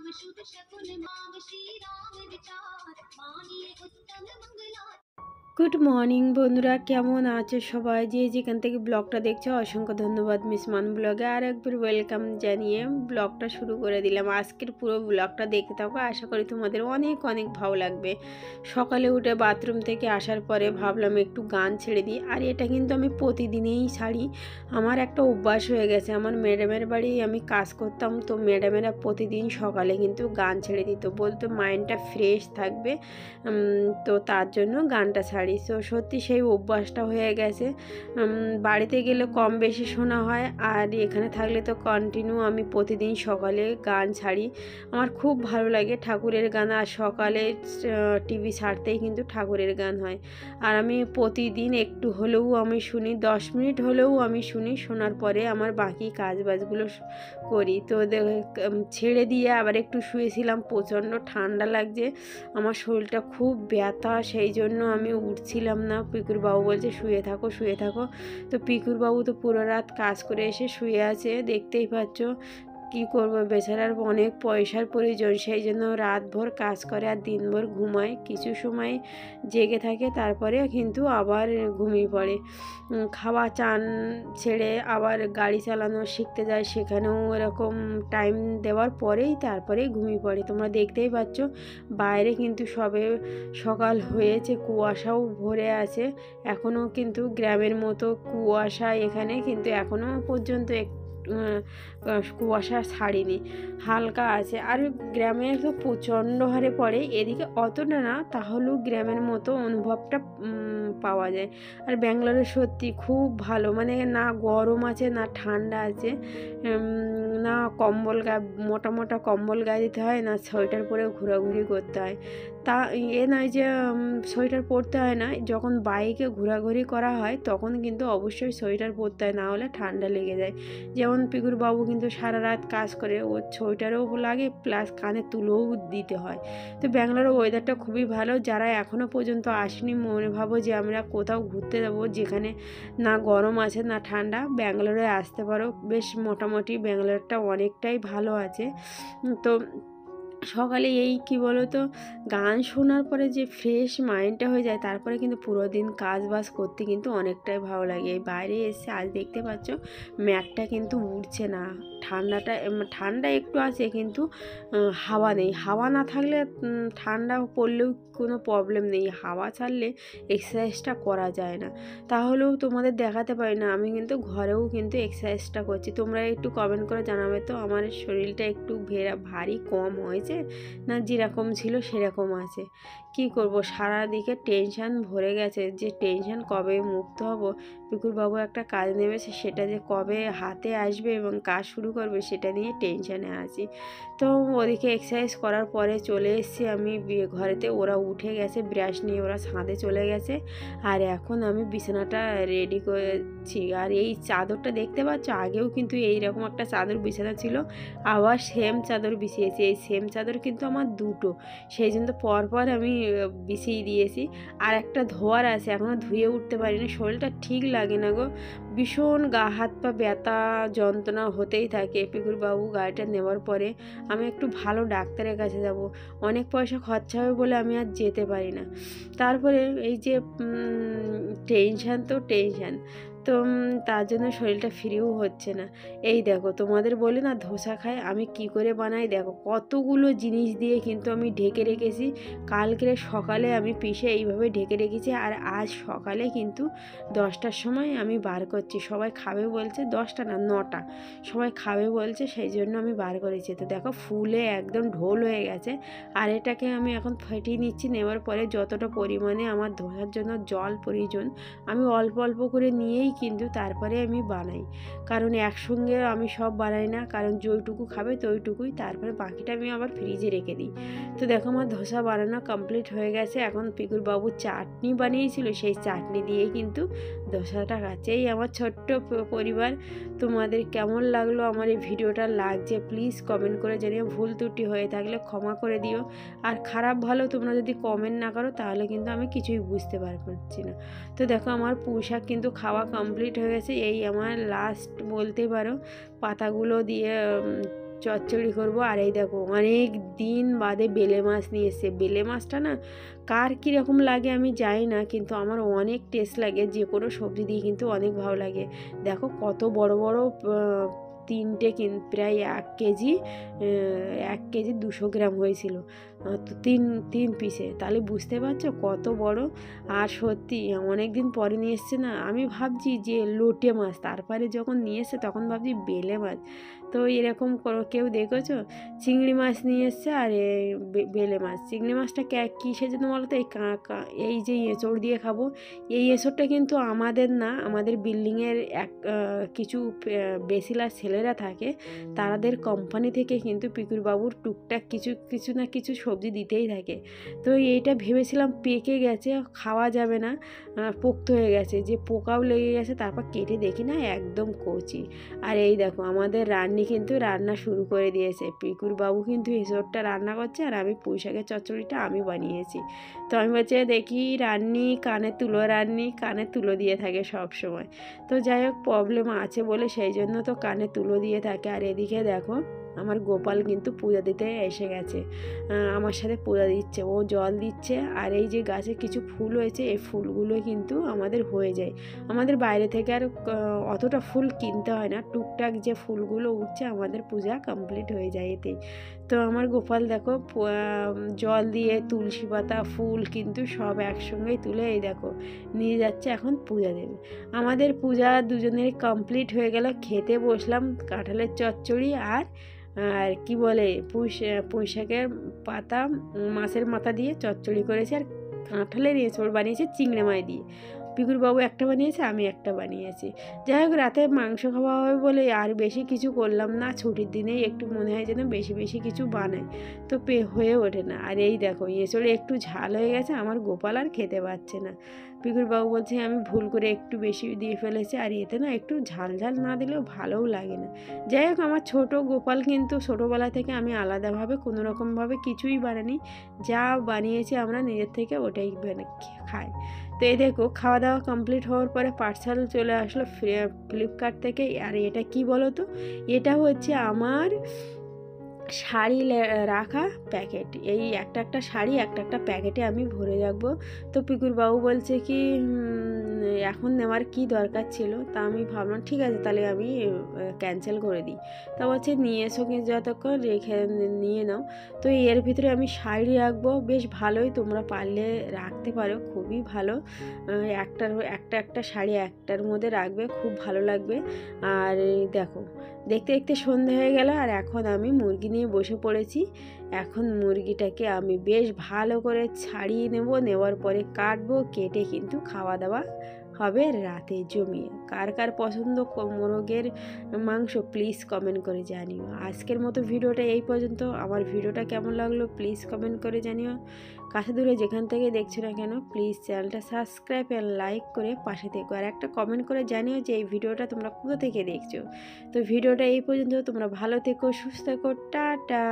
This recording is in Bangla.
शुभ शकुन मांग श्री राम विचार मानिए उत्तम मंगला। गुड मर्निंग बंधुरा केमन आछो सबाई जे जेखान थेके ब्लगटा देखछो असंख्य धन्यवाद मिस मान ब्लगे और एकबार वेलकाम जानिए ब्लगटा शुरू करे दिलाम। आजकेर पुरो ब्लगटा देखते थाको, आशा करी तोमादेर अनेक अनेक भालो लागबे। सकाले उठे बाथरूम थेके आसार परे भाबलाम एकटू गान छेड़े दिई, और एटा किन्तु आमि प्रतिदिनई छाड़ी। आमार एकटा अभ्यास हये गेछे। आमार मैडामेर बाड़ी आमि काज करताम, तो मैडामेरा प्रतिदिन सकाले किन्तु गान छेड़े दित, बोलतो माइंडटा फ्रेश थाकबे, तो तार जोन्नो गानटा छाड़ी। तो सत्यि सेई अभ्यासटा हये गेछे। बाड़ीते गेले कम बेशी शोना हय, और एखाने थाकले तो कन्टिन्यू आमि प्रतिदिन सकाले गान छाड़ी। आमार खूब भालो लागे ठाकुरेर गान, और सकाले टीवी छाड़तेई किन्तु ठाकुरेर गान हय। और आमि प्रतिदिन एकटू हलेও आमि शुनी, 10 मिनिट हलेও आमि शुनी। शोनार परे आमार बाकी काजबाजगुलो करी। तो छेड़े दिए आबार एकटू शुएछिलाम, प्रचंड ठांडा लागছে, आमार शरीरटा खूब ব্যথা, সেই জন্য আমি উঠছিলাম না। পিকুর বাবু বলছে শুয়ে থাকো শুয়ে থাকো। তো পিকুর বাবু তো পুরো রাত কাজ করে এসে শুয়ে আছে, দেখতেই পাচ্ছ। কি করব, বেচারার অনেক পয়সার প্রয়োজন, সেই জন্য রাতভর কাজ করে আর দিনভর ঘুমায়। কিছু সময় জেগে থাকে, তারপরে কিন্তু আবার ঘুমিয়ে পড়ে। খাওয়া চান ছেড়ে আবার গাড়ি চালানো শিখতে যায়, সেখানেও এরকম টাইম দেওয়ার পরেই তারপরে ঘুমিয়ে পড়ে। তোমরা দেখতেই পাচ্ছ বাইরে কিন্তু সবে সকাল হয়েছে, কুয়াশাও ভরে আছে। এখনও কিন্তু গ্রামের মতো কুয়াশা এখানে, কিন্তু এখনও পর্যন্ত কুয়াশা ছাড়েনি, হালকা আছে। আর গ্রামে তো প্রচণ্ড হারে পড়ে, এদিকে অতটা না, তাহলেও গ্রামের মতো অনুভবটা পাওয়া যায়। আর ব্যাঙ্গালোরে সত্যি খুব ভালো, মানে না গরম আছে না ঠান্ডা আছে, না কম্বল মোটা মোটা কম্বল গায়ে দিতে হয়, না সোয়েটার পরে ঘোরাঘুরি করতে হয়। তা নয় যে সোয়েটার পরতে হয় না, যখন বাইকে ঘোরাঘুরি করা হয় তখন কিন্তু অবশ্যই সোয়েটার পরতে হয়, না হলে ঠান্ডা লেগে যায়। যেমন পিকুর বাবু কিন্তু সারা রাত কাজ করে, ওর সোয়েটারও লাগে প্লাস কানে তুলোও দিতে হয়। তো ব্যাঙ্গালোরের ওয়েদারটা খুবই ভালো। যারা এখনও পর্যন্ত আসেনি, মনে ভাবো যে আমরা কোথাও ঘুরতে যাবো যেখানে না গরম আছে না ঠান্ডা, ব্যাঙ্গালোরে আসতে পারো। বেশ মোটামুটি ব্যাঙ্গালোরটা অনেকটাই ভালো আছে। তো সকালে এই কি বলো তো, গান শোনার পরে যে ফ্রেশ মাইন্ডটা হয়ে যায়, তারপরে কিন্তু পুরো দিন কাজ বাজ করতে কিন্তু অনেকটাই ভালো লাগে। এই বাইরে এসে আজ দেখতে পাচ্ছ ম্যাটটা কিন্তু উড়ছে না, ঠান্ডা একটু আছে, কিন্তু হাওয়া নেই। হাওয়া না থাকলে ঠান্ডা পড়লেও কোনো প্রবলেম নেই, হাওয়া ছাড়লে এক্সারসাইজটা করা যায় না। তাহলেও তোমাদের দেখাতে পারি না, আমি কিন্তু ঘরেও কিন্তু এক্সারসাইজটা করছি। তোমরা একটু কমেন্ট করে জানাবে তো আমার শরীরটা একটু ভারী কম হয়েছে না যেরকম ছিল সেরকম আছে। কি করব, সারা দিকে টেনশান ভরে গেছে, যে টেনশান কবে মুক্ত হব। পিকুরবাবু একটা কাজ নেমেছে, সেটা যে কবে হাতে আসবে এবং কাজ শুরু করবে সেটা নিয়ে টেনশানে আছি। তো ওদিকে এক্সারসাইজ করার পরে চলে এসেছি আমি ঘরেতে। ওরা উঠে গেছে, ব্রাশ নিয়ে ওরা ছাদে চলে গেছে, আর এখন আমি বিছানাটা রেডি করেছি। আর এই চাদরটা দেখতে পাচ্ছ, আগেও কিন্তু এইরকম একটা চাদর বিছানা ছিল, আবার সেম চাদর বিছিয়েছি। এই সেম চাদর কিন্তু আমার দুটো, সেই জন্য পরপর আমি বিছিয়ে দিয়েছি। আর একটা ধোয়ার আছে, এখনও ধুয়ে উঠতে পারিনি, শরীরটা ঠিক লাগে না গো, ভীষণ গা হাত পা ব্যথা যন্ত্রণা হতেই থাকে। পিকুর বাবু গাড়িটা নেওয়ার পরে আমি একটু ভালো ডাক্তারের কাছে যাব, অনেক পয়সা খরচা হবে বলে আমি আর যেতে পারি না। তারপরে এই যে টেনশান তো টেনশান, তো তার জন্য শরীরটা ফ্রিও হচ্ছে না। এই দেখো তোমাদের বলি না ধোসা খাই, আমি কি করে বানাই দেখো, কতগুলো জিনিস দিয়ে কিন্তু আমি ঢেকে রেখেছি। কালকে সকালে আমি পিষে এইভাবে ঢেকে রেখেছি, আর আজ সকালে কিন্তু 10টার সময় আমি বার করছি। সবাই খাবে বলছে, 10টা না 9টা, সবাই খাবে বলছে, সেই জন্য আমি বার করেছি। তো দেখো ফুলে একদম ঢোল হয়ে গেছে, আর এটাকে আমি এখন ফাটিয়ে নিচ্ছি। নেওয়ার পরে যতটা পরিমাণে আমার ধোসার জন্য জল প্রয়োজন, আমি অল্প অল্প করে নিয়েই কিন্তু তারপরে আমি বানাই, কারণ একসঙ্গে আমি সব বানাই না, কারণ যেইটুকু খাবে তো ওইটুকুই, তারপরে বাকিটা আমি আবার ফ্রিজে রেখে দিই। তো দেখো আমার ধোসা বানানো কমপ্লিট হয়ে গেছে। এখন পিকুর বাবু চাটনি বানিয়েছিল, সেই চাটনি দিয়েই কিন্তু ধোসাটা খাচ্ছে। এই আমার ছোট্ট পরিবার, তোমাদের কেমন লাগলো আমার এই ভিডিওটা, লাগছে প্লিজ কমেন্ট করে জানিও। ভুল ত্রুটি হয়ে থাকলে ক্ষমা করে দিও, আর খারাপ ভালো তোমরা যদি কমেন্ট না করো তাহলে কিন্তু আমি কিছুই বুঝতে পারছি না। তো দেখো আমার পুঁইশাক কিন্তু খাওয়া কমপ্লিট হয়ে গেছে। এই আমার লাস্ট বলতে পারো, পাতাগুলো দিয়ে চচ্চড়ি করব। আর এই দেখো অনেক দিন বাদে বেলে মাছ নিয়ে এসছে। বেলে মাছটা না কার কীরকম লাগে আমি জানি না, কিন্তু আমার অনেক টেস্ট লাগে, যে কোনো সবজি দিয়ে কিন্তু অনেক ভালো লাগে। দেখো কত বড় বড় তিনটে প্রায় 1 কেজি, 1 কেজি 200 গ্রাম হয়েছিল, তো তিন তিন পিসে, তাহলে বুঝতে পারছো কত বড়। আর সত্যি অনেক দিন পরে নিয়ে এসছে না, আমি ভাবছি যে লোটে মাছ, তারপরে যখন নিয়ে এসছে তখন ভাবছি বেলে মাছ। তো এরকম কেউ দেখেছো? চিংড়ি মাছ নিয়ে এসছে আর বেলে মাছ। চিংড়ি মাছটা কিসের জন্য বলো তো? এই যে এঁচড় দিয়ে খাবো। এই এঁচড়টা কিন্তু আমাদের না, আমাদের বিল্ডিংয়ের কিছু বেসিলার ছেলেরা থাকে, তাদের কোম্পানি থেকে কিন্তু পিকুর বাবুর টুকটাক কিছু না কিছু সবজি দিতেই থাকে। তো এইটা ভেবেছিলাম পেকে গেছে, খাওয়া যাবে না, পোক্ত হয়ে গেছে, যে পোকাও লেগে গেছে, তারপর কেটে দেখি না একদম কচি। আর এই দেখো আমাদের রান্নি কিন্তু রান্না শুরু করে দিয়েছে। পিকুর বাবু কিন্তু এঁচড়টা রান্না করছে, আর আমি পুঁই শাকের চচ্চড়িটা আমি বানিয়েছি। তো আমি বলছি দেখি রান্নি কানে তুলো দিয়ে থাকে সব সময়। তো যাই হোক প্রবলেম আছে বলে সেই জন্য তো কানে তুলো দিয়ে থাকে। আর এদিকে দেখো আমার গোপাল কিন্তু পূজা দিতে এসে গেছে, আমার সাথে পূজা দিচ্ছে, ও জল দিচ্ছে। আর এই যে গাছে কিছু ফুল হয়েছে, এই ফুলগুলো কিন্তু আমাদের হয়ে যায়, আমাদের বাইরে থেকে আর অতটা ফুল কিনতে হয় না, টুকটাক যে ফুলগুলো উঠছে আমাদের পূজা কমপ্লিট হয়ে যায় এতেই। তো আমার গোপাল দেখো জল দিয়ে তুলসী পাতা ফুল কিন্তু সব একসঙ্গেই তুলে এই দেখো নিয়ে যাচ্ছে, এখন পূজা দেবে। আমাদের পূজা দুজনের কমপ্লিট হয়ে গেল, খেতে বসলাম কাঁঠালের চচ্চড়ি আর আর কি বলে পুঁই শাকের পাতা, মাছের মাথা দিয়ে চচ্চড়ি করেছে, আর কাঁঠালের এঁচড় বানিয়েছে চিংড়ি মাছ দিয়ে। পিকুর বাবু একটা বানিয়েছে, আমি একটা বানিয়েছি। যাই হোক রাতে মাংস খাওয়া হবে বলে আর বেশি কিছু করলাম না, ছুটির দিনেই একটু মনে হয় যেন বেশি বেশি কিছু বানাই, তো হয়ে ওঠে না। আর এই দেখো এঁচড়ে একটু ঝাল হয়ে গেছে, আমার গোপাল আর খেতে পারছে না। পিকুর বাবু বলছে আমি ভুল করে একটু বেশি দিয়ে ফেলেছি, আর এতে না একটু ঝাল ঝাল না দিলেও ভালোও লাগে না। যাই হোক আমার ছোট গোপাল কিন্তু ছোটোবেলা থেকে আমি আলাদাভাবে কোনো রকমভাবে কিছুই বানাইনি, যা বানিয়েছি আমরা নিজের থেকে ওটাই খাই। তো এই দেখো খাওয়া দাওয়া কমপ্লিট হওয়ার পরে পার্সেল চলে আসলো ফ্লিপকার্ট থেকে। আর এটা কি বলো তো, এটা হচ্ছে আমার শাড়ি রাখা প্যাকেট। এই একটা শাড়ি একটা প্যাকেটে আমি ভরে রাখবো। তো পিকুর বাবু বলছে কি এখন নেওয়ার কি দরকার ছিল, তা আমি ভাবলাম ঠিক আছে তাহলে আমি ক্যান্সেল করে দিই। তা বলছে নিয়ে এসো, কিন্তু যতক্ষণ রেখে নিয়ে নাও। তো এর ভিতরে আমি শাড়ি রাখবো, বেশ ভালোই, তোমরা পারলে রাখতে পারো, খুবই ভালো। একটা শাড়ি একটার মধ্যে রাখবে, খুব ভালো লাগবে। আর দেখো দেখতে দেখতে সন্ধে হয়ে গেল, আর এখন আমি মুরগি নিয়ে বসে পড়েছি। এখন মুরগিটাকে আমি বেশ ভালো করে ছাড়িয়ে নেওয়ার পরে কাটবো, কেটে কিন্তু খাওয়া দাওয়া হবে রাতে জমিয়ে। কার কার পছন্দ মোরগের মাংস প্লিজ কমেন্ট করে জানিও। আজকের মতো ভিডিওটা এই পর্যন্ত। আমার ভিডিওটা কেমন লাগলো প্লিজ কমেন্ট করে জানিও। কাছে দূরে যেখান থেকে দেখছো না কেন প্লিজ চ্যানেলটা সাবস্ক্রাইব আর লাইক করে পাশে থেকো, আর একটা কমেন্ট করে জানিও যে এই ভিডিওটা তোমরা কোথা থেকে দেখছো। তো ভিডিওটা এই পর্যন্ত, তোমরা ভালো থেকো, সুস্থ থেকো, টাটা।